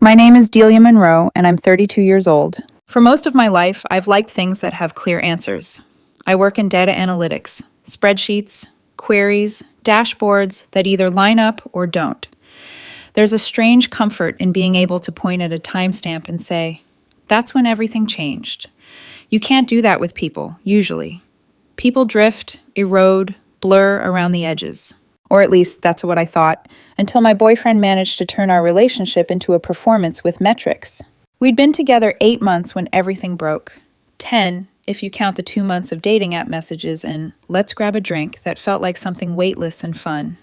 My name is Delia Monroe, and I'm 32 years old. For most of my life, I've liked things that have clear answers. I work in data analytics, spreadsheets, queries, dashboards that either line up or don't. There's a strange comfort in being able to point at a timestamp and say, that's when everything changed. You can't do that with people, usually. People drift, erode, blur around the edges. Or at least that's what I thought, until my boyfriend managed to turn our relationship into a performance with metrics. We'd been together 8 months when everything broke. 10, if you count the 2 months of dating app messages and let's grab a drink that felt like something weightless and fun.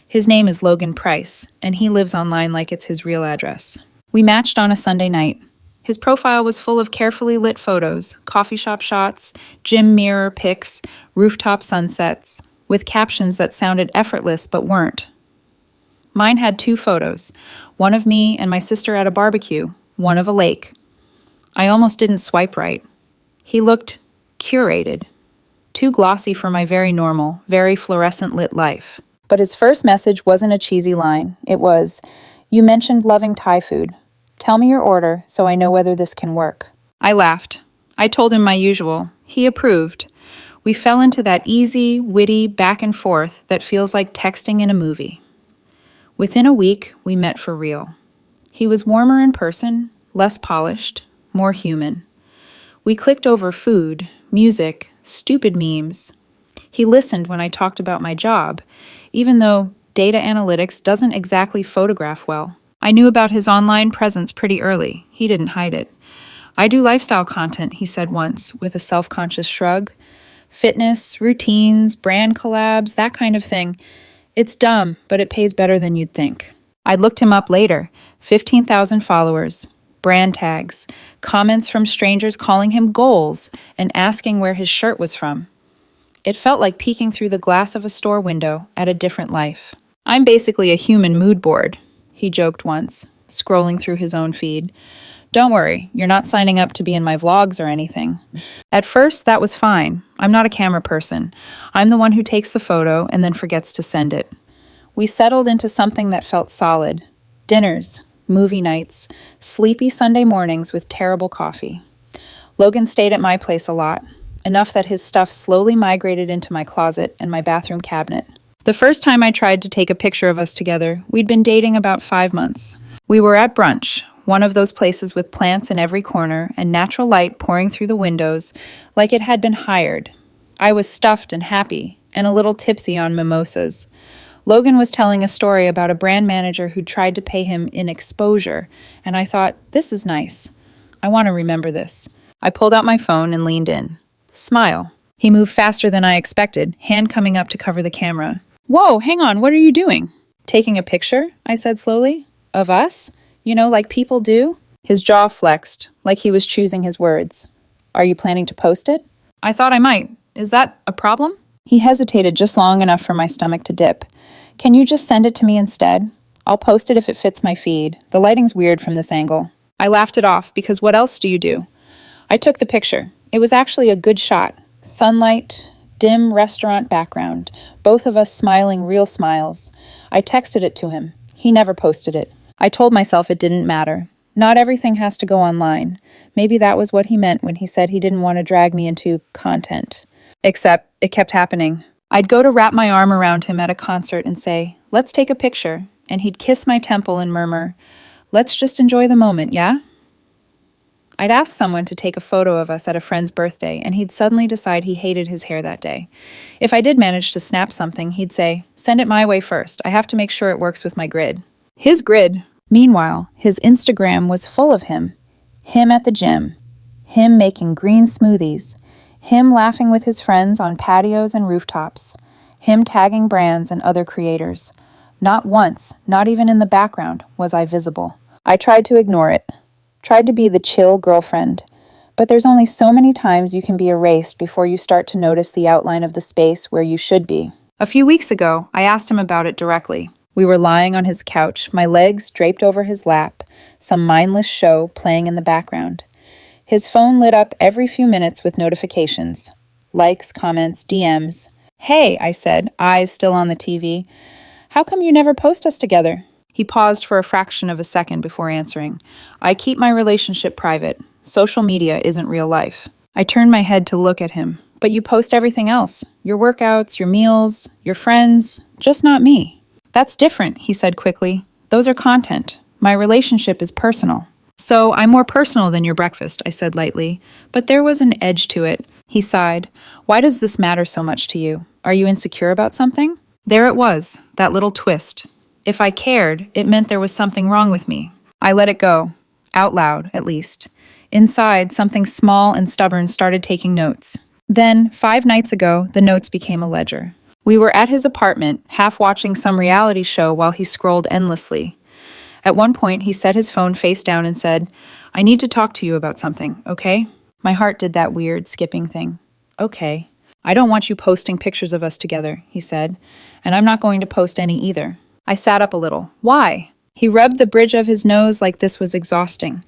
His name is Logan Price, and he lives online like it's his real address. We matched on a Sunday night. His profile was full of carefully lit photos, coffee shop shots, gym mirror pics, rooftop sunsets, with captions that sounded effortless but weren't. Mine had 2 photos, one of me and my sister at a barbecue, one of a lake. I almost didn't swipe right. He looked curated, too glossy for my very normal, very fluorescent lit life. But his first message wasn't a cheesy line. It was, "You mentioned loving Thai food. Tell me your order so I know whether this can work." I laughed. I told him my usual. He approved. We fell into that easy, witty back and forth that feels like texting in a movie. Within a week, we met for real. He was warmer in person, less polished, more human. We clicked over food, music, stupid memes. He listened when I talked about my job, even though data analytics doesn't exactly photograph well. I knew about his online presence pretty early. He didn't hide it. "I do lifestyle content," he said once, with a self-conscious shrug. "Fitness, routines, brand collabs, that kind of thing. It's dumb, but it pays better than you'd think." I looked him up later. 15,000 followers, brand tags, comments from strangers calling him goals and asking where his shirt was from. It felt like peeking through the glass of a store window at a different life. "I'm basically a human mood board," he joked once, scrolling through his own feed. "Don't worry, you're not signing up to be in my vlogs or anything." At first, that was fine. I'm not a camera person. I'm the one who takes the photo and then forgets to send it. We settled into something that felt solid. Dinners, movie nights, sleepy Sunday mornings with terrible coffee. Logan stayed at my place a lot, enough that his stuff slowly migrated into my closet and my bathroom cabinet. The first time I tried to take a picture of us together, we'd been dating about 5 months. We were at brunch, one of those places with plants in every corner and natural light pouring through the windows like it had been hired. I was stuffed and happy, and a little tipsy on mimosas. Logan was telling a story about a brand manager who tried to pay him in exposure, and I thought, this is nice. I want to remember this. I pulled out my phone and leaned in. Smile. He moved faster than I expected, hand coming up to cover the camera. "Whoa, hang on, what are you doing?" "Taking a picture," I said slowly. "Of us? You know, like people do?" His jaw flexed, like he was choosing his words. "Are you planning to post it?" "I thought I might. Is that a problem?" He hesitated just long enough for my stomach to dip. "Can you just send it to me instead? I'll post it if it fits my feed. The lighting's weird from this angle." I laughed it off, because what else do you do? I took the picture. It was actually a good shot. Sunlight, dim restaurant background, both of us smiling real smiles. I texted it to him. He never posted it. I told myself it didn't matter. Not everything has to go online. Maybe that was what he meant when he said he didn't want to drag me into content. Except it kept happening. I'd go to wrap my arm around him at a concert and say, "Let's take a picture," and he'd kiss my temple and murmur, "Let's just enjoy the moment, yeah?" I'd ask someone to take a photo of us at a friend's birthday, and he'd suddenly decide he hated his hair that day. If I did manage to snap something, he'd say, "Send it my way first. I have to make sure it works with my grid." His grid. Meanwhile, his Instagram was full of him. Him at the gym. Him making green smoothies. Him laughing with his friends on patios and rooftops. Him tagging brands and other creators. Not once, not even in the background, was I visible. I tried to ignore it. Tried to be the chill girlfriend. But there's only so many times you can be erased before you start to notice the outline of the space where you should be. A few weeks ago, I asked him about it directly. We were lying on his couch, my legs draped over his lap, some mindless show playing in the background. His phone lit up every few minutes with notifications. Likes, comments, DMs. "Hey," I said, eyes still on the TV. "How come you never post us together?" He paused for a fraction of a second before answering. I keep my relationship private. Social media isn't real life. I turned my head to look at him. But you post everything else. Your workouts, your meals, your friends, just not me. That's different, he said quickly. Those are content. My relationship is personal. So I'm more personal than your breakfast, I said lightly. But there was an edge to it. He sighed. Why does this matter so much to you? Are you insecure about something? There it was, that little twist. If I cared, it meant there was something wrong with me. I let it go. Out loud, at least. Inside, something small and stubborn started taking notes. Then, 5 nights ago, the notes became a ledger. We were at his apartment, half watching some reality show while he scrolled endlessly. At one point, he set his phone face down and said, I need to talk to you about something, okay? My heart did that weird, skipping thing. Okay. I don't want you posting pictures of us together, he said, and I'm not going to post any either. I sat up a little. Why? He rubbed the bridge of his nose like this was exhausting.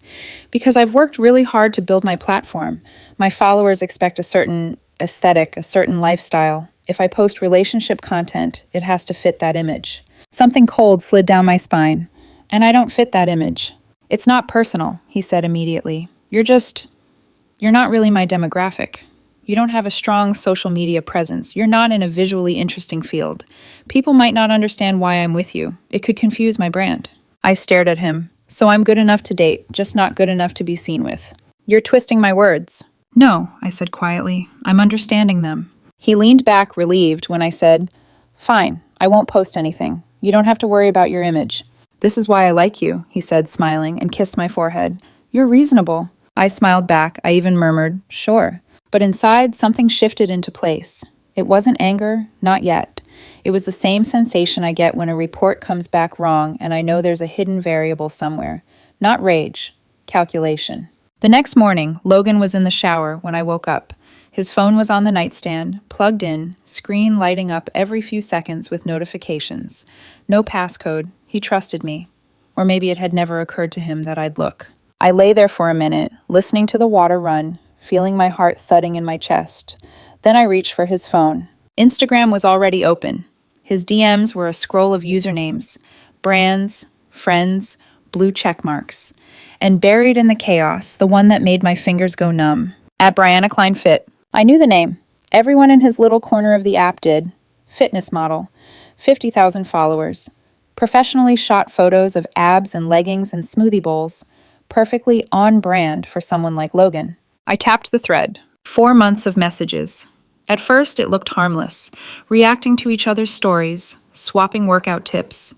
Because I've worked really hard to build my platform. My followers expect a certain aesthetic, a certain lifestyle. If I post relationship content, it has to fit that image. Something cold slid down my spine. And I don't fit that image. It's not personal, he said immediately. You're not really my demographic. You don't have a strong social media presence. You're not in a visually interesting field. People might not understand why I'm with you. It could confuse my brand. I stared at him. So I'm good enough to date, just not good enough to be seen with. You're twisting my words. No, I said quietly. I'm understanding them. He leaned back, relieved, when I said, Fine, I won't post anything. You don't have to worry about your image. This is why I like you, he said, smiling, and kissed my forehead. You're reasonable. I smiled back. I even murmured, Sure. But inside, something shifted into place. It wasn't anger, not yet. It was the same sensation I get when a report comes back wrong and I know there's a hidden variable somewhere. Not rage, calculation. The next morning, Logan was in the shower when I woke up. His phone was on the nightstand, plugged in, screen lighting up every few seconds with notifications. No passcode. He trusted me. Or maybe it had never occurred to him that I'd look. I lay there for a minute, listening to the water run, feeling my heart thudding in my chest. Then I reached for his phone. Instagram was already open. His DMs were a scroll of usernames, brands, friends, blue check marks. And buried in the chaos, the one that made my fingers go numb. At Brianna Klein Fit. I knew the name. Everyone in his little corner of the app did. Fitness model. 50,000 followers. Professionally shot photos of abs and leggings and smoothie bowls. Perfectly on brand for someone like Logan. I tapped the thread. 4 months of messages. At first, it looked harmless, reacting to each other's stories, swapping workout tips.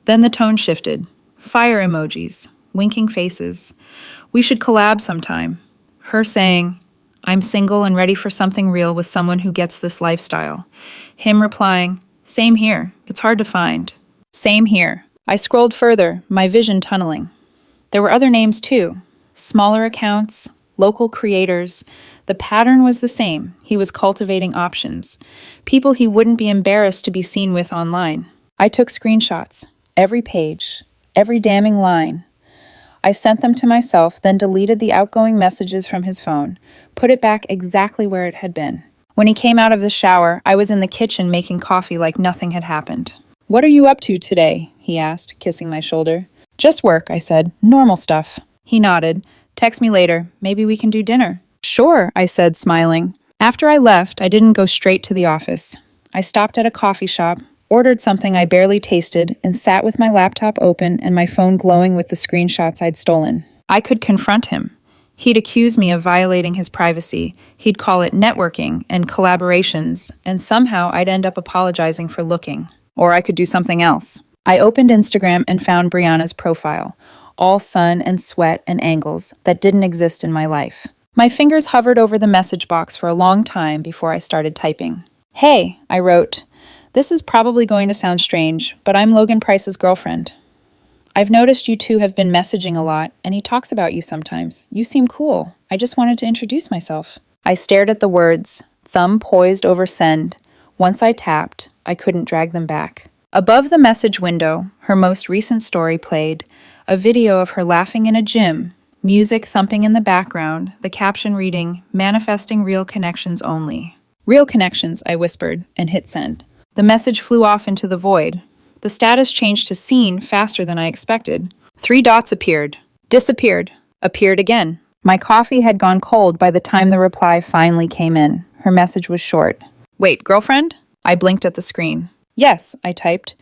Then the tone shifted. Fire emojis, winking faces. We should collab sometime. Her saying, I'm single and ready for something real with someone who gets this lifestyle. Him replying, same here. It's hard to find. Same here. I scrolled further, my vision tunneling. There were other names too. Smaller accounts, local creators. The pattern was the same. He was cultivating options. People he wouldn't be embarrassed to be seen with online. I took screenshots. Every page. Every damning line. I sent them to myself, then deleted the outgoing messages from his phone. Put it back exactly where it had been. When he came out of the shower, I was in the kitchen making coffee like nothing had happened. What are you up to today? He asked, kissing my shoulder. Just work, I said. Normal stuff. He nodded. Text me later. Maybe we can do dinner. Sure, I said, smiling. After I left, I didn't go straight to the office. I stopped at a coffee shop, ordered something I barely tasted, and sat with my laptop open and my phone glowing with the screenshots I'd stolen. I could confront him. He'd accuse me of violating his privacy. He'd call it networking and collaborations, and somehow I'd end up apologizing for looking. Or I could do something else. I opened Instagram and found Brianna's profile. All sun and sweat and angles that didn't exist in my life. My fingers hovered over the message box for a long time before I started typing. Hey, I wrote. This is probably going to sound strange, but I'm Logan Price's girlfriend. I've noticed you two have been messaging a lot, and he talks about you sometimes. You seem cool. I just wanted to introduce myself. I stared at the words, thumb poised over send. Once I tapped, I couldn't drag them back. Above the message window, her most recent story played, a video of her laughing in a gym, music thumping in the background, the caption reading, manifesting real connections only. Real connections, I whispered, and hit send. The message flew off into the void. The status changed to seen faster than I expected. 3 dots appeared, disappeared, appeared again. My coffee had gone cold by the time the reply finally came in. Her message was short. Wait, girlfriend? I blinked at the screen. Yes, I typed.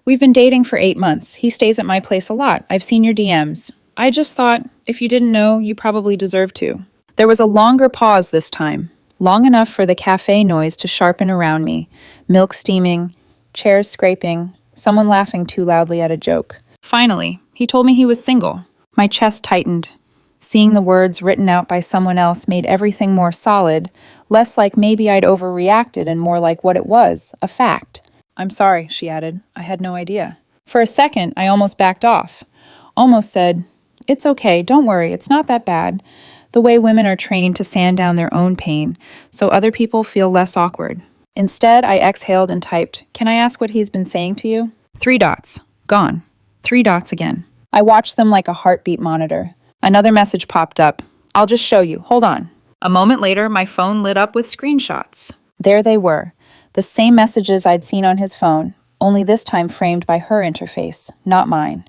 We've been dating for 8 months. He stays at my place a lot. I've seen your DMs. I just thought, if you didn't know, you probably deserve to. There was a longer pause this time, long enough for the cafe noise to sharpen around me. Milk steaming, chairs scraping, someone laughing too loudly at a joke. Finally, he told me he was single. My chest tightened. Seeing the words written out by someone else made everything more solid, less like maybe I'd overreacted and more like what it was, a fact. I'm sorry, she added. I had no idea. For a second, I almost backed off. Almost said, it's okay, don't worry, it's not that bad. The way women are trained to sand down their own pain, so other people feel less awkward. Instead, I exhaled and typed, can I ask what he's been saying to you? 3 dots. Gone. 3 dots again. I watched them like a heartbeat monitor. Another message popped up. I'll just show you. Hold on. A moment later, my phone lit up with screenshots. There they were. The same messages I'd seen on his phone, only this time framed by her interface, not mine.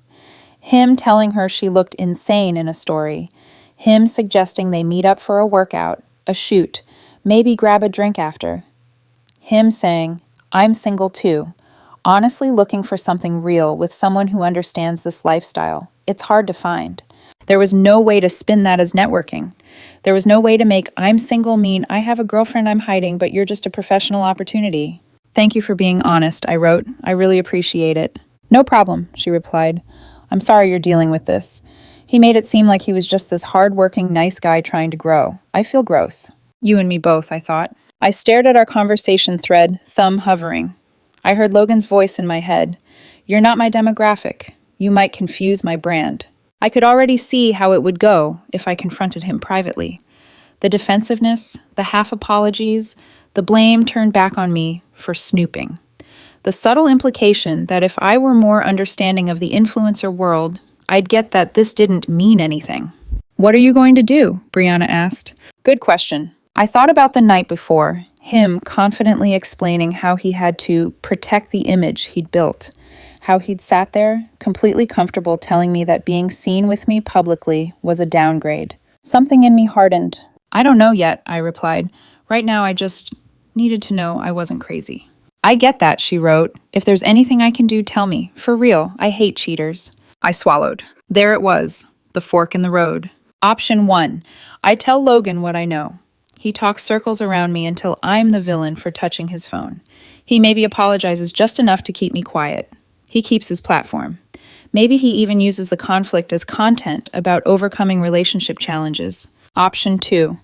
Him telling her she looked insane in a story. Him suggesting they meet up for a workout, a shoot, maybe grab a drink after. Him saying, I'm single too. Honestly looking for something real with someone who understands this lifestyle. It's hard to find. There was no way to spin that as networking. There was no way to make I'm single mean I have a girlfriend I'm hiding, but you're just a professional opportunity. Thank you for being honest, I wrote. I really appreciate it. No problem, she replied. I'm sorry you're dealing with this. He made it seem like he was just this hard-working, nice guy trying to grow. I feel gross. You and me both, I thought. I stared at our conversation thread, thumb hovering. I heard Logan's voice in my head. You're not my demographic. You might confuse my brand. I could already see how it would go if I confronted him privately. The defensiveness, the half-apologies, the blame turned back on me for snooping. The subtle implication that if I were more understanding of the influencer world, I'd get that this didn't mean anything. What are you going to do? Brianna asked. Good question. I thought about the night before, him confidently explaining how he had to protect the image he'd built. How he'd sat there, completely comfortable telling me that being seen with me publicly was a downgrade. Something in me hardened. I don't know yet, I replied. Right now I just needed to know I wasn't crazy. I get that, she wrote. If there's anything I can do, tell me. For real, I hate cheaters. I swallowed. There it was, the fork in the road. Option 1. I tell Logan what I know. He talks circles around me until I'm the villain for touching his phone. He maybe apologizes just enough to keep me quiet. He keeps his platform. Maybe he even uses the conflict as content about overcoming relationship challenges. Option 2.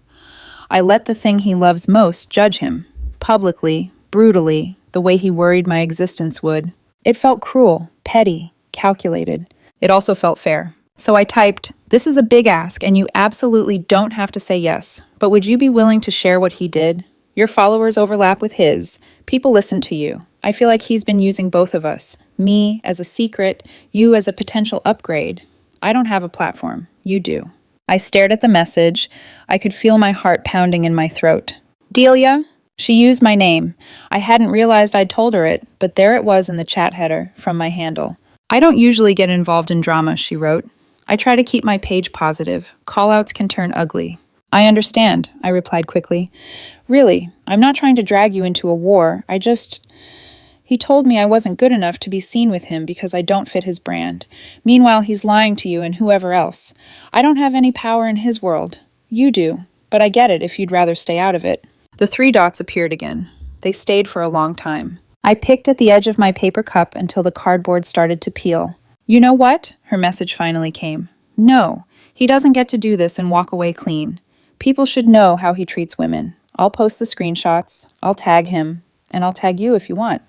I let the thing he loves most judge him. Publicly, brutally, the way he worried my existence would. It felt cruel, petty, calculated. It also felt fair. So I typed, this is a big ask and you absolutely don't have to say yes, but would you be willing to share what he did? Your followers overlap with his. People listen to you. I feel like he's been using both of us. Me as a secret, you as a potential upgrade. I don't have a platform. You do. I stared at the message. I could feel my heart pounding in my throat. Delia? She used my name. I hadn't realized I'd told her it, but there it was in the chat header from my handle. I don't usually get involved in drama, she wrote. I try to keep my page positive. Callouts can turn ugly. I understand, I replied quickly. Really, I'm not trying to drag you into a war. He told me I wasn't good enough to be seen with him because I don't fit his brand. Meanwhile, he's lying to you and whoever else. I don't have any power in his world. You do, but I get it if you'd rather stay out of it. The 3 dots appeared again. They stayed for a long time. I picked at the edge of my paper cup until the cardboard started to peel. You know what? Her message finally came. No, he doesn't get to do this and walk away clean. People should know how he treats women. I'll post the screenshots, I'll tag him, and I'll tag you if you want.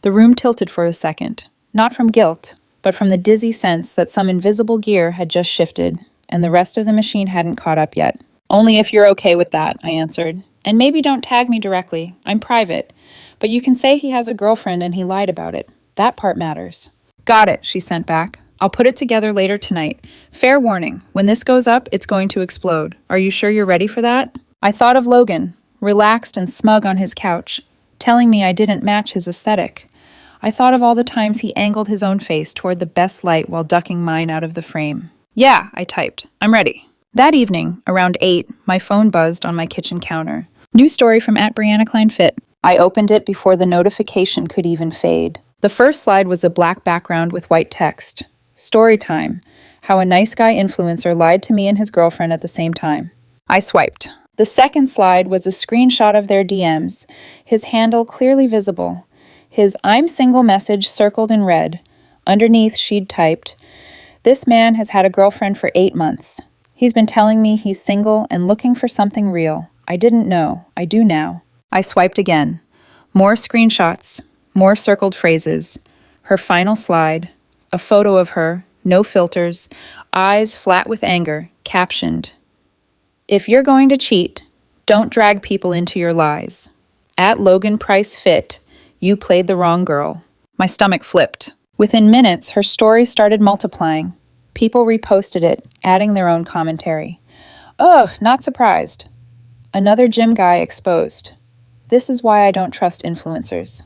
The room tilted for a second, not from guilt, but from the dizzy sense that some invisible gear had just shifted, and the rest of the machine hadn't caught up yet. Only if you're okay with that, I answered. And maybe don't tag me directly. I'm private. But you can say he has a girlfriend and he lied about it. That part matters. Got it, she sent back. I'll put it together later tonight. Fair warning, when this goes up, it's going to explode. Are you sure you're ready for that? I thought of Logan, relaxed and smug on his couch, telling me I didn't match his aesthetic. I thought of all the times he angled his own face toward the best light while ducking mine out of the frame. Yeah, I typed. I'm ready. That evening, around 8, my phone buzzed on my kitchen counter. New story from @BriannaKleinFit. I opened it before the notification could even fade. The first slide was a black background with white text. Story time. How a nice guy influencer lied to me and his girlfriend at the same time. I swiped. The second slide was a screenshot of their DMs, his handle clearly visible. His "I'm single" message circled in red. Underneath, she'd typed, "This man has had a girlfriend for 8 months. He's been telling me he's single and looking for something real. I didn't know. I do now." I swiped again. More screenshots, more circled phrases. Her final slide, a photo of her, no filters, eyes flat with anger, captioned, "If you're going to cheat, don't drag people into your lies. @LoganPriceFit, you played the wrong girl." My stomach flipped. Within minutes, her story started multiplying. People reposted it, adding their own commentary. Ugh, not surprised. Another gym guy exposed. This is why I don't trust influencers.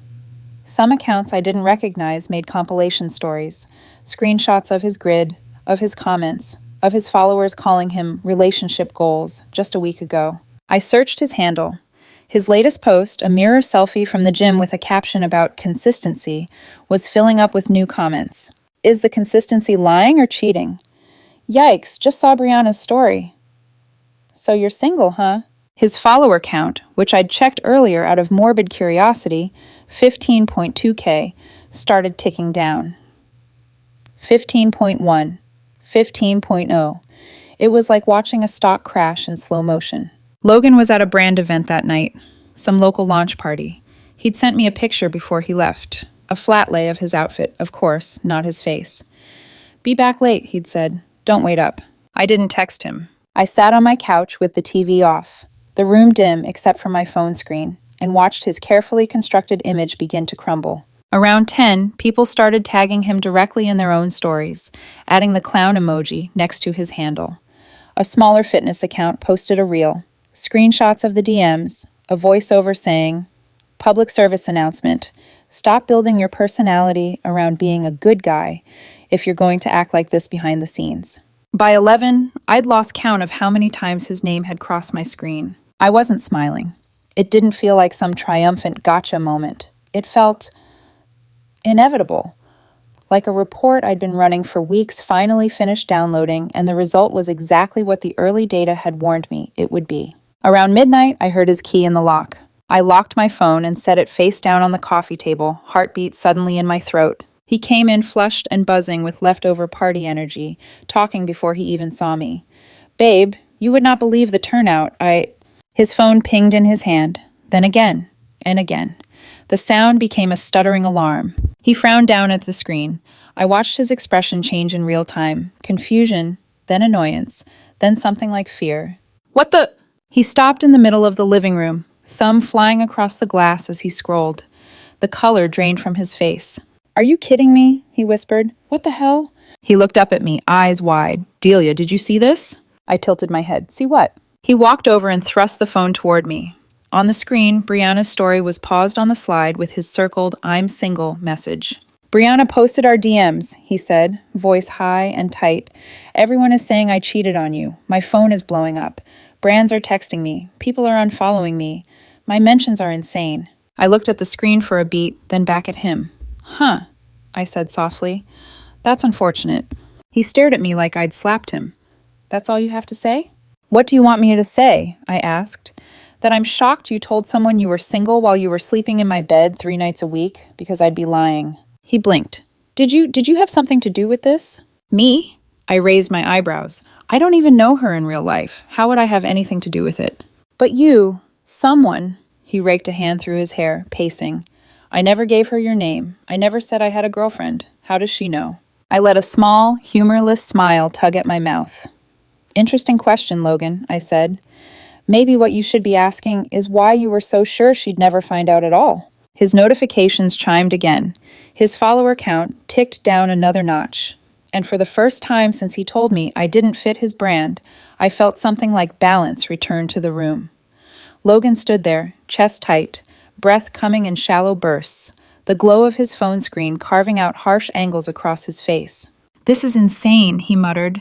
Some accounts I didn't recognize made compilation stories, screenshots of his grid, of his comments, of his followers calling him relationship goals just a week ago. I searched his handle. His latest post, a mirror selfie from the gym with a caption about consistency, was filling up with new comments. Is the consistency lying or cheating? Yikes, just saw Brianna's story. So you're single, huh? His follower count, which I'd checked earlier out of morbid curiosity, 15.2K, started ticking down. 15.1, 15.0. It was like watching a stock crash in slow motion. Logan was at a brand event that night, some local launch party. He'd sent me a picture before he left. A flat lay of his outfit, of course, not his face. Be back late, he'd said. Don't wait up. I didn't text him. I sat on my couch with the TV off, the room dim except for my phone screen, and watched his carefully constructed image begin to crumble. Around 10, people started tagging him directly in their own stories, adding the clown emoji next to his handle. A smaller fitness account posted a reel, screenshots of the DMs, a voiceover saying, "Public service announcement. Stop building your personality around being a good guy if you're going to act like this behind the scenes." By 11, I'd lost count of how many times his name had crossed my screen. I wasn't smiling. It didn't feel like some triumphant gotcha moment. It felt inevitable. Like a report I'd been running for weeks finally finished downloading, and the result was exactly what the early data had warned me it would be. Around midnight, I heard his key in the lock. I locked my phone and set it face down on the coffee table, heartbeat suddenly in my throat. He came in flushed and buzzing with leftover party energy, talking before he even saw me. "Babe, you would not believe the turnout. His phone pinged in his hand, then again, and again. The sound became a stuttering alarm. He frowned down at the screen. I watched his expression change in real time. Confusion, then annoyance, then something like fear. "What the—" He stopped in the middle of the living room, thumb flying across the glass as he scrolled. The color drained from his face. "Are you kidding me?" he whispered. "What the hell?" He looked up at me, eyes wide. "Delia, did you see this?" I tilted my head. "See what?" He walked over and thrust the phone toward me. On the screen, Brianna's story was paused on the slide with his circled "I'm single" message. "Brianna posted our DMs," he said, voice high and tight. "Everyone is saying I cheated on you. My phone is blowing up. Brands are texting me. People are unfollowing me. My mentions are insane." I looked at the screen for a beat, then back at him. "Huh," I said softly. "That's unfortunate." He stared at me like I'd slapped him. "That's all you have to say?" "What do you want me to say?" I asked. "That I'm shocked you told someone you were single while you were sleeping in my bed 3 nights a week, because I'd be lying." He blinked. Did you have something to do with this?" "Me?" I raised my eyebrows. "I don't even know her in real life. How would I have anything to do with it?" "But you, someone," he raked a hand through his hair, pacing. "I never gave her your name. I never said I had a girlfriend. How does she know?" I let a small, humorless smile tug at my mouth. "Interesting question, Logan," I said. "Maybe what you should be asking is why you were so sure she'd never find out at all." His notifications chimed again. His follower count ticked down another notch. And for the first time since he told me I didn't fit his brand, I felt something like balance return to the room. Logan stood there, chest tight, breath coming in shallow bursts, the glow of his phone screen carving out harsh angles across his face. "This is insane," he muttered.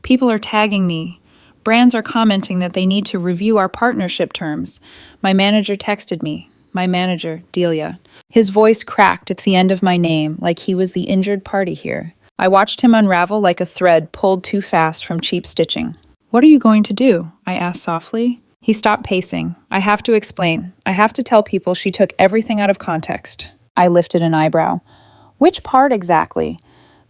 "People are tagging me. Brands are commenting that they need to review our partnership terms. My manager texted me. My manager, Delia." His voice cracked at the end of my name, like he was the injured party here. I watched him unravel like a thread pulled too fast from cheap stitching. "What are you going to do?" I asked softly. He stopped pacing. "I have to explain. I have to tell people she took everything out of context." I lifted an eyebrow. "Which part exactly?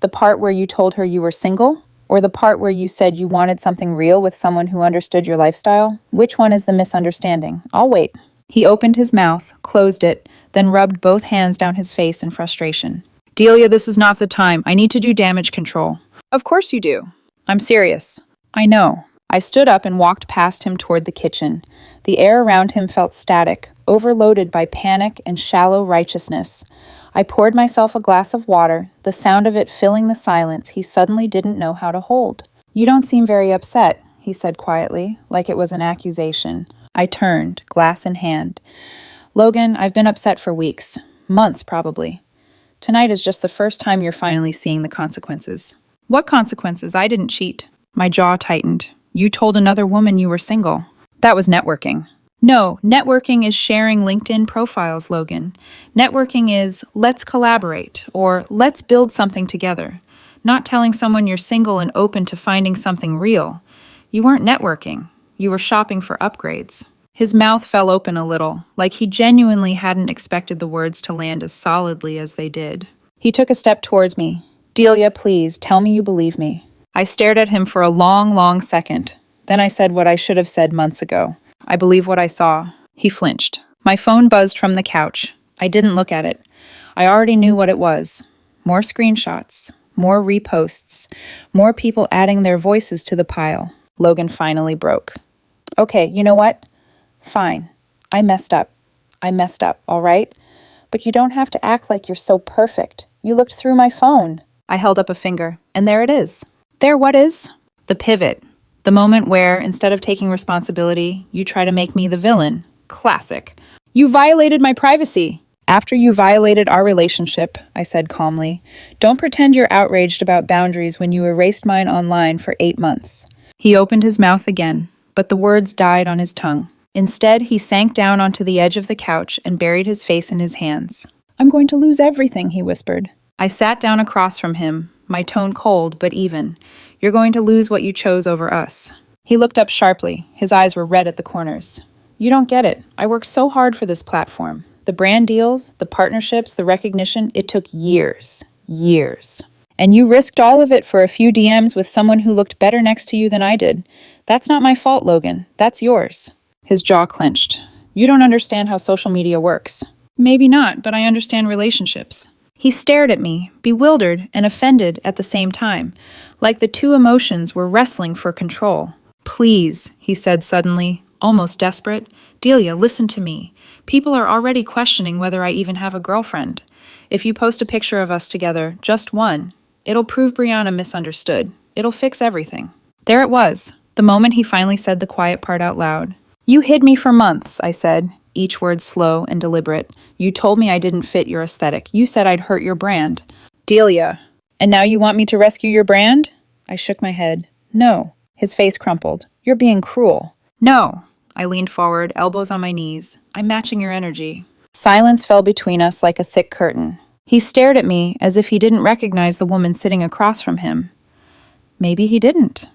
The part where you told her you were single? Or the part where you said you wanted something real with someone who understood your lifestyle? Which one is the misunderstanding? I'll wait." He opened his mouth, closed it, then rubbed both hands down his face in frustration. "Delia, this is not the time. I need to do damage control." "Of course you do." "I'm serious." "I know." I stood up and walked past him toward the kitchen. The air around him felt static, overloaded by panic and shallow righteousness. I poured myself a glass of water, the sound of it filling the silence he suddenly didn't know how to hold. "You don't seem very upset," he said quietly, like it was an accusation. I turned, glass in hand. "Logan, I've been upset for weeks. Months, probably. Tonight is just the first time you're finally seeing the consequences." "What consequences? I didn't cheat." My jaw tightened. "You told another woman you were single." "That was networking." "No, networking is sharing LinkedIn profiles, Logan. Networking is, let's collaborate, or let's build something together. Not telling someone you're single and open to finding something real. You weren't networking. You were shopping for upgrades." His mouth fell open a little, like he genuinely hadn't expected the words to land as solidly as they did. He took a step towards me. "Delia, please, tell me you believe me." I stared at him for a long, long second. Then I said what I should have said months ago. "I believe what I saw." He flinched. My phone buzzed from the couch. I didn't look at it. I already knew what it was. More screenshots, more reposts, more people adding their voices to the pile. Logan finally broke. "Okay, you know what? Fine. I messed up. I messed up, all right? But you don't have to act like you're so perfect. You looked through my phone." I held up a finger, and there it is. "There what is?" "The pivot. The moment where, instead of taking responsibility, you try to make me the villain. Classic. You violated my privacy." "After you violated our relationship," I said calmly. "Don't pretend you're outraged about boundaries when you erased mine online for 8 months." He opened his mouth again, but the words died on his tongue. Instead, he sank down onto the edge of the couch and buried his face in his hands. "I'm going to lose everything," he whispered. I sat down across from him, my tone cold but even. "You're going to lose what you chose over us." He looked up sharply. His eyes were red at the corners. "You don't get it. I worked so hard for this platform. The brand deals, the partnerships, the recognition, it took years. Years. And you risked all of it for a few DMs with someone who looked better next to you than I did. That's not my fault, Logan. That's yours." His jaw clenched. "You don't understand how social media works." "Maybe not, but I understand relationships." He stared at me, bewildered and offended at the same time, like the two emotions were wrestling for control. "Please," he said suddenly, almost desperate. "Delia, listen to me. People are already questioning whether I even have a girlfriend. If you post a picture of us together, just one, it'll prove Brianna misunderstood. It'll fix everything." There it was, the moment he finally said the quiet part out loud. "You hid me for months," I said, each word slow and deliberate. "You told me I didn't fit your aesthetic. You said I'd hurt your brand." "Delia, and now you want me to rescue your brand?" I shook my head. "No." His face crumpled. "You're being cruel." "No." I leaned forward, elbows on my knees. "I'm matching your energy." Silence fell between us like a thick curtain. He stared at me as if he didn't recognize the woman sitting across from him. Maybe he didn't.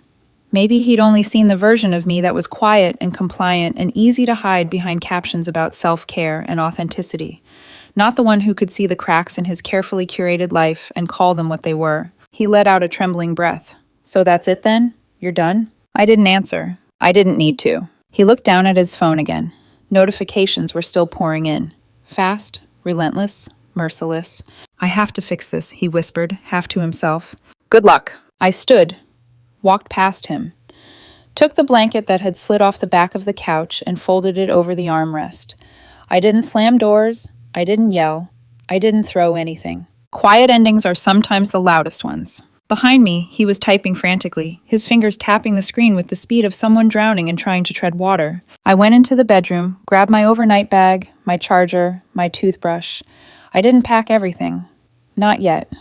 Maybe he'd only seen the version of me that was quiet and compliant and easy to hide behind captions about self-care and authenticity, not the one who could see the cracks in his carefully curated life and call them what they were. He let out a trembling breath. "So that's it then? You're done?" I didn't answer. I didn't need to. He looked down at his phone again. Notifications were still pouring in. Fast, relentless, merciless. "I have to fix this," he whispered, half to himself. "Good luck." I stood, walked past him, took the blanket that had slid off the back of the couch and folded it over the armrest. I didn't slam doors. I didn't yell. I didn't throw anything. Quiet endings are sometimes the loudest ones. Behind me, he was typing frantically, his fingers tapping the screen with the speed of someone drowning and trying to tread water. I went into the bedroom, grabbed my overnight bag, my charger, my toothbrush. I didn't pack everything. Not yet.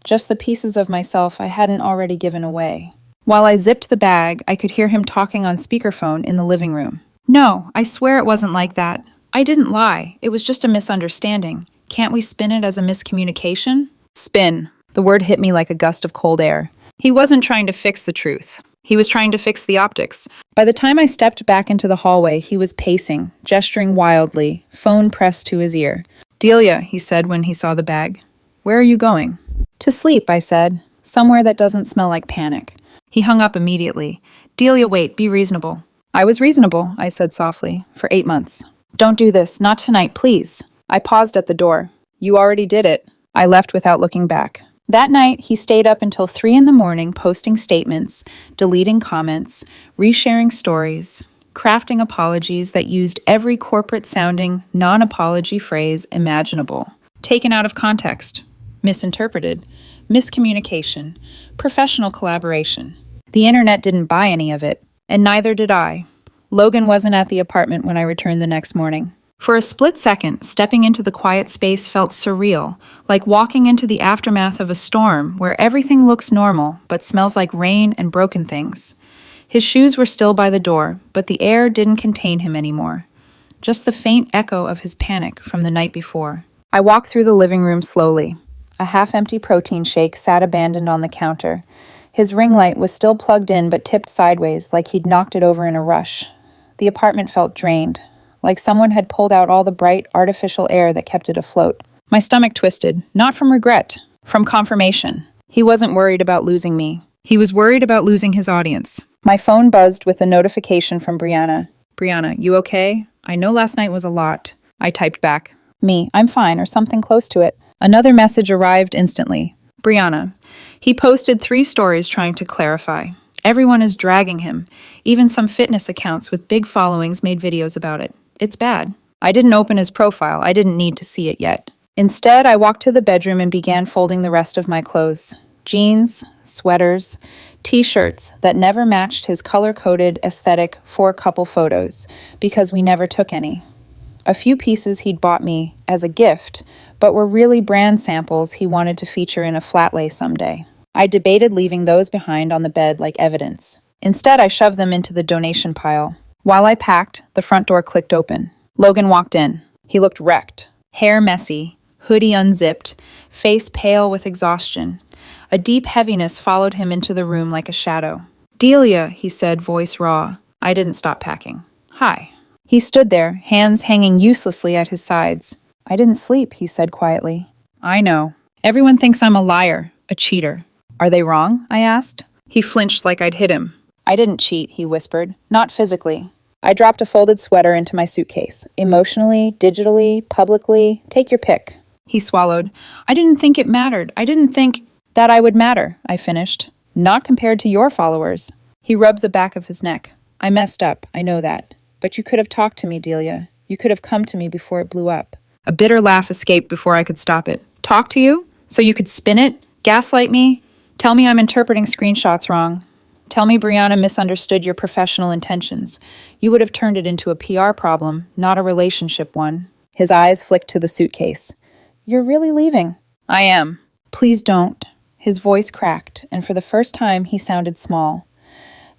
Just the pieces of myself I hadn't already given away. While I zipped the bag, I could hear him talking on speakerphone in the living room. No, I swear it wasn't like that. I didn't lie. It was just a misunderstanding. Can't we spin it as a miscommunication? Spin. The word hit me like a gust of cold air. He wasn't trying to fix the truth. He was trying to fix the optics. By the time I stepped back into the hallway, he was pacing, gesturing wildly, phone pressed to his ear. Delia, he said when he saw the bag. Where are you going? To sleep, I said. Somewhere that doesn't smell like panic. He hung up immediately. Delia, wait, be reasonable. I was reasonable, I said softly, for 8 months. Don't do this, not tonight, please. I paused at the door. You already did it. I left without looking back. That night, he stayed up until 3 a.m, posting statements, deleting comments, resharing stories, crafting apologies that used every corporate-sounding, non-apology phrase imaginable. Taken out of context, misinterpreted, miscommunication, professional collaboration. The internet didn't buy any of it, and neither did I. Logan wasn't at the apartment when I returned the next morning. For a split second, stepping into the quiet space felt surreal, like walking into the aftermath of a storm where everything looks normal but smells like rain and broken things. His shoes were still by the door, but the air didn't contain him anymore. Just the faint echo of his panic from the night before. I walked through the living room slowly. A half-empty protein shake sat abandoned on the counter. His ring light was still plugged in but tipped sideways like he'd knocked it over in a rush. The apartment felt drained, like someone had pulled out all the bright, artificial air that kept it afloat. My stomach twisted, not from regret, from confirmation. He wasn't worried about losing me. He was worried about losing his audience. My phone buzzed with a notification from Brianna. Brianna, you okay? I know last night was a lot. I typed back. Me, I'm fine, or something close to it. Another message arrived instantly. Brianna. He posted 3 stories trying to clarify. Everyone is dragging him. Even some fitness accounts with big followings made videos about it. It's bad. I didn't open his profile. I didn't need to see it yet. Instead, I walked to the bedroom and began folding the rest of my clothes. Jeans, sweaters, t-shirts that never matched his color-coded aesthetic for couple photos, because we never took any. A few pieces he'd bought me as a gift, but were really brand samples he wanted to feature in a flat lay someday. I debated leaving those behind on the bed like evidence. Instead, I shoved them into the donation pile. While I packed, the front door clicked open. Logan walked in. He looked wrecked. Hair messy, hoodie unzipped, face pale with exhaustion. A deep heaviness followed him into the room like a shadow. Delia, he said, voice raw. I didn't stop packing. Hi. He stood there, hands hanging uselessly at his sides. I didn't sleep, he said quietly. I know. Everyone thinks I'm a liar, a cheater. Are they wrong? I asked. He flinched like I'd hit him. I didn't cheat, he whispered. Not physically. I dropped a folded sweater into my suitcase. Emotionally, digitally, publicly, take your pick. He swallowed. I didn't think it mattered. I didn't think that I would matter, I finished. Not compared to your followers. He rubbed the back of his neck. I messed up, I know that. But you could have talked to me, Delia. You could have come to me before it blew up. A bitter laugh escaped before I could stop it. Talk to you? So you could spin it? Gaslight me? Tell me I'm interpreting screenshots wrong. Tell me Brianna misunderstood your professional intentions. You would have turned it into a PR problem, not a relationship one. His eyes flicked to the suitcase. You're really leaving? I am. Please don't. His voice cracked, and for the first time he sounded small.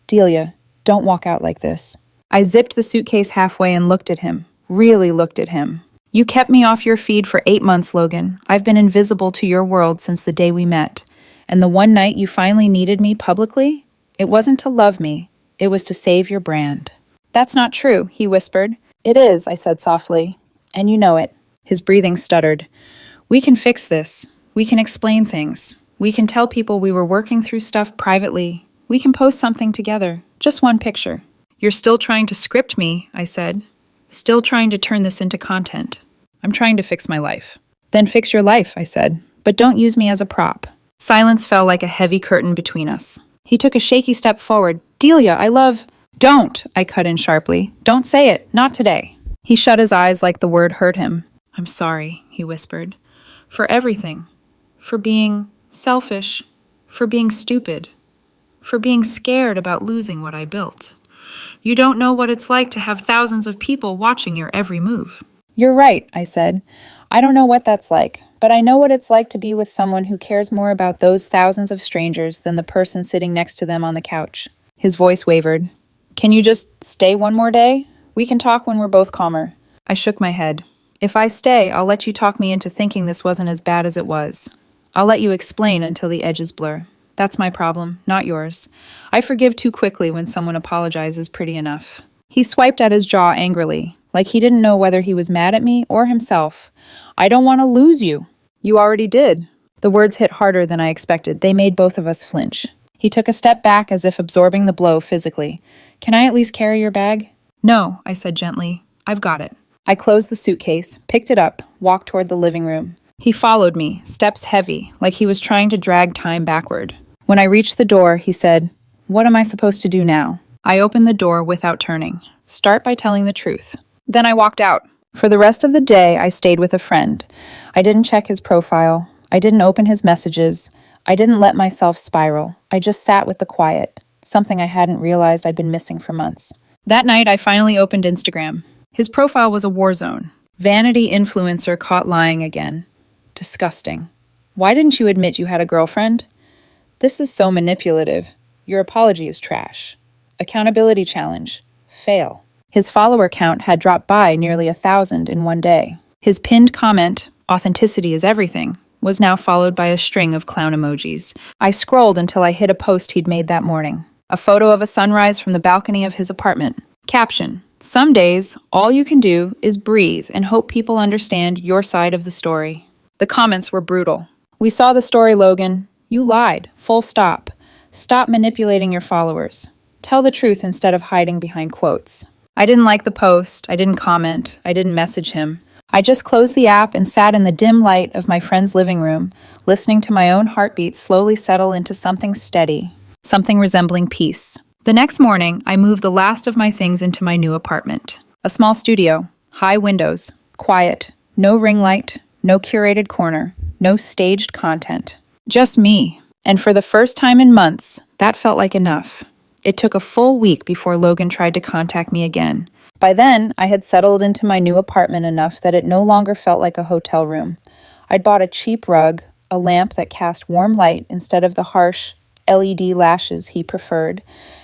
Delia, don't walk out like this. I zipped the suitcase halfway and looked at him. Really looked at him. You kept me off your feed for 8 months, Logan. I've been invisible to your world since the day we met. And the one night you finally needed me publicly? It wasn't to love me. It was to save your brand. That's not true, he whispered. It is, I said softly. And you know it. His breathing stuttered. We can fix this. We can explain things. We can tell people we were working through stuff privately. We can post something together. Just one picture. You're still trying to script me, I said. Still trying to turn this into content. I'm trying to fix my life. Then fix your life, I said. But don't use me as a prop. Silence fell like a heavy curtain between us. He took a shaky step forward. Delia, I love... Don't, I cut in sharply. Don't say it. Not today. He shut his eyes like the word hurt him. I'm sorry, he whispered. For everything. For being selfish. For being stupid. For being scared about losing what I built. You don't know what it's like to have thousands of people watching your every move. You're right, I said. I don't know what that's like, but I know what it's like to be with someone who cares more about those thousands of strangers than the person sitting next to them on the couch. His voice wavered. Can you just stay one more day? We can talk when we're both calmer. I shook my head. If I stay, I'll let you talk me into thinking this wasn't as bad as it was. I'll let you explain until the edges blur. That's my problem, not yours. I forgive too quickly when someone apologizes pretty enough. He swiped at his jaw angrily, like he didn't know whether he was mad at me or himself. I don't want to lose you. You already did. The words hit harder than I expected. They made both of us flinch. He took a step back as if absorbing the blow physically. Can I at least carry your bag? No, I said gently. I've got it. I closed the suitcase, picked it up, walked toward the living room. He followed me, steps heavy, like he was trying to drag time backward. When I reached the door, he said, "What am I supposed to do now?" I opened the door without turning. Start by telling the truth. Then I walked out. For the rest of the day, I stayed with a friend. I didn't check his profile. I didn't open his messages. I didn't let myself spiral. I just sat with the quiet, something I hadn't realized I'd been missing for months. That night, I finally opened Instagram. His profile was a war zone. Vanity influencer caught lying again. Disgusting. Why didn't you admit you had a girlfriend? This is so manipulative. Your apology is trash. Accountability challenge. Fail. His follower count had dropped by nearly 1,000 in one day. His pinned comment, "Authenticity is everything," was now followed by a string of clown emojis. I scrolled until I hit a post he'd made that morning. A photo of a sunrise from the balcony of his apartment. Caption: Some days, all you can do is breathe and hope people understand your side of the story. The comments were brutal. We saw the story, Logan. You lied. Full stop. Stop manipulating your followers. Tell the truth instead of hiding behind quotes. I didn't like the post. I didn't comment. I didn't message him. I just closed the app and sat in the dim light of my friend's living room, listening to my own heartbeat slowly settle into something steady, something resembling peace. The next morning, I moved the last of my things into my new apartment. A small studio, high windows, quiet, no ring light, no curated corner, no staged content. Just me. And for the first time in months, that felt like enough. It took a full week before Logan tried to contact me again. By then, I had settled into my new apartment enough that it no longer felt like a hotel room. I'd bought a cheap rug, a lamp that cast warm light instead of the harsh LED lashes he preferred,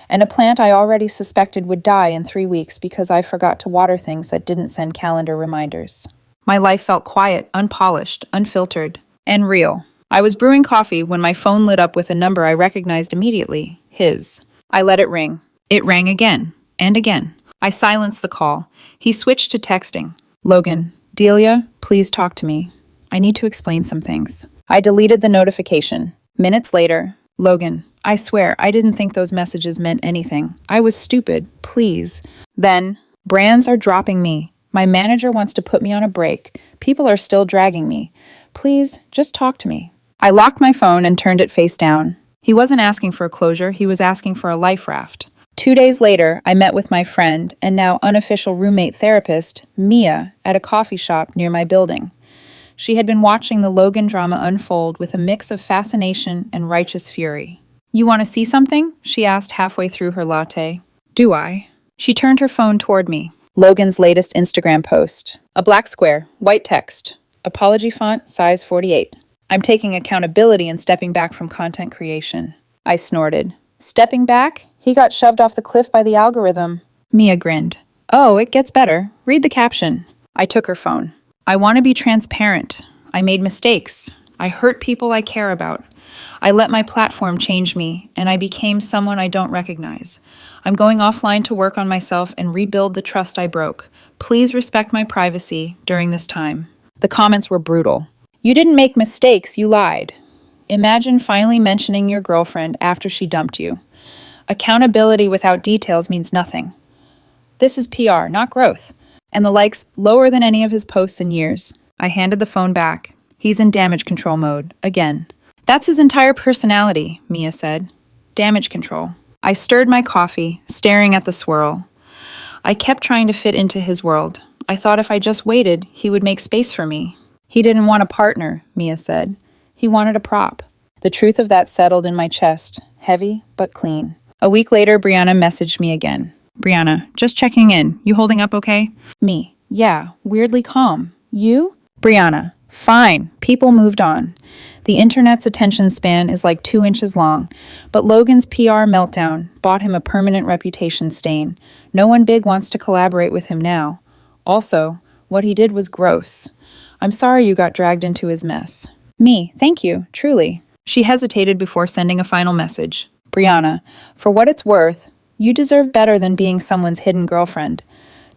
and a plant I already suspected would die in 3 weeks because I forgot to water things that didn't send calendar reminders. My life felt quiet, unpolished, unfiltered, and real. I was brewing coffee when my phone lit up with a number I recognized immediately, his. I let it ring. It rang again, and again. I silenced the call. He switched to texting. Logan, Delia, please talk to me. I need to explain some things. I deleted the notification. Minutes later, Logan, I swear, I didn't think those messages meant anything. I was stupid, please. Then, brands are dropping me. My manager wants to put me on a break. People are still dragging me. Please, just talk to me. I locked my phone and turned it face down. He wasn't asking for a closure, he was asking for a life raft. 2 days later, I met with my friend and now unofficial roommate therapist, Mia, at a coffee shop near my building. She had been watching the Logan drama unfold with a mix of fascination and righteous fury. You want to see something? She asked halfway through her latte. Do I? She turned her phone toward me. Logan's latest Instagram post. A black square, white text. Apology font, size 48. I'm taking accountability and stepping back from content creation. I snorted. Stepping back? He got shoved off the cliff by the algorithm. Mia grinned. Oh, it gets better. Read the caption. I took her phone. I want to be transparent. I made mistakes. I hurt people I care about. I let my platform change me, and I became someone I don't recognize. I'm going offline to work on myself and rebuild the trust I broke. Please respect my privacy during this time. The comments were brutal. You didn't make mistakes, you lied. Imagine finally mentioning your girlfriend after she dumped you. Accountability without details means nothing. This is PR, not growth. And the likes lower than any of his posts in years. I handed the phone back. He's in damage control mode, again. That's his entire personality, Mia said. Damage control. I stirred my coffee, staring at the swirl. I kept trying to fit into his world. I thought if I just waited, he would make space for me. He didn't want a partner, Mia said. He wanted a prop. The truth of that settled in my chest, heavy but clean. A week later, Brianna messaged me again. Brianna, just checking in. You holding up okay? Me. Yeah, weirdly calm. You? Brianna, fine. People moved on. The internet's attention span is like 2 inches long, but Logan's PR meltdown bought him a permanent reputation stain. No one big wants to collaborate with him now. Also, what he did was gross. I'm sorry you got dragged into his mess. Me, thank you, truly. She hesitated before sending a final message. Brianna, for what it's worth, you deserve better than being someone's hidden girlfriend.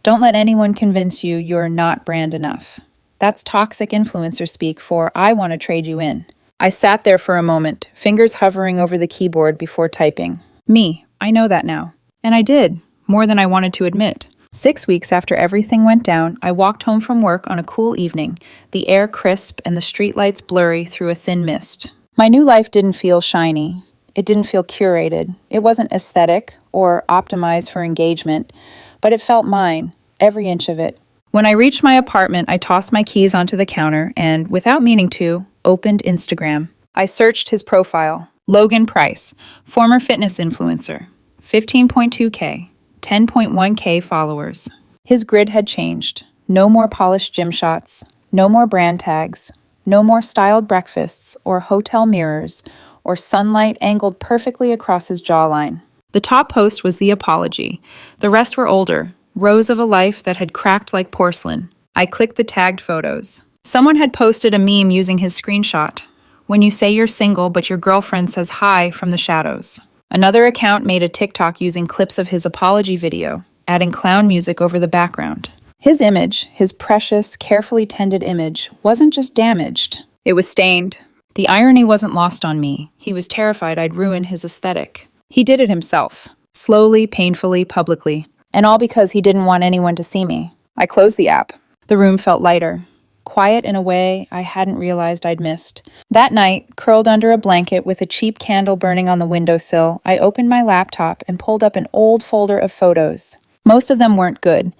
Don't let anyone convince you you're not brand enough. That's toxic influencer speak for I want to trade you in. I sat there for a moment, fingers hovering over the keyboard before typing. Me, I know that now. And I did, more than I wanted to admit. 6 weeks after everything went down, I walked home from work on a cool evening, the air crisp and the streetlights blurry through a thin mist. My new life didn't feel shiny. It didn't feel curated. It wasn't aesthetic or optimized for engagement, but it felt mine, every inch of it. When I reached my apartment, I tossed my keys onto the counter and, without meaning to, opened Instagram. I searched his profile. Logan Price, former fitness influencer, 15.2K, 10.1K followers. His grid had changed. No more polished gym shots, no more brand tags, no more styled breakfasts or hotel mirrors or sunlight angled perfectly across his jawline. The top post was the apology. The rest were older, rows of a life that had cracked like porcelain. I clicked the tagged photos. Someone had posted a meme using his screenshot. When you say you're single but your girlfriend says hi from the shadows. Another account made a TikTok using clips of his apology video, adding clown music over the background. His image, his precious, carefully tended image, wasn't just damaged. It was stained. The irony wasn't lost on me. He was terrified I'd ruin his aesthetic. He did it himself. Slowly, painfully, publicly. And all because he didn't want anyone to see me. I closed the app. The room felt lighter. Quiet in a way I hadn't realized I'd missed. That night, curled under a blanket with a cheap candle burning on the windowsill, I opened my laptop and pulled up an old folder of photos. Most of them weren't good.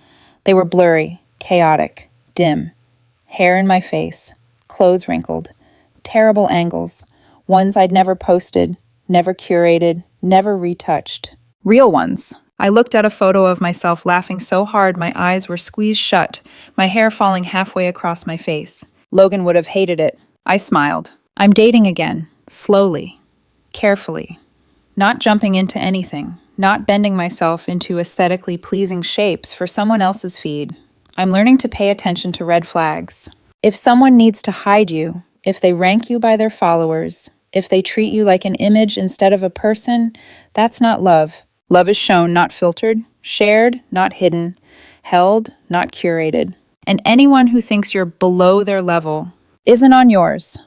They were blurry, chaotic, dim. Hair in my face, clothes wrinkled, terrible angles, ones I'd never posted, never curated, never retouched. Real ones. I looked at a photo of myself laughing so hard my eyes were squeezed shut, my hair falling halfway across my face. Logan would have hated it. I smiled. I'm dating again, slowly, carefully, not jumping into anything, not bending myself into aesthetically pleasing shapes for someone else's feed. I'm learning to pay attention to red flags. If someone needs to hide you, if they rank you by their followers, if they treat you like an image instead of a person, that's not love. Love is shown, not filtered, shared, not hidden, held, not curated. And anyone who thinks you're below their level isn't on yours.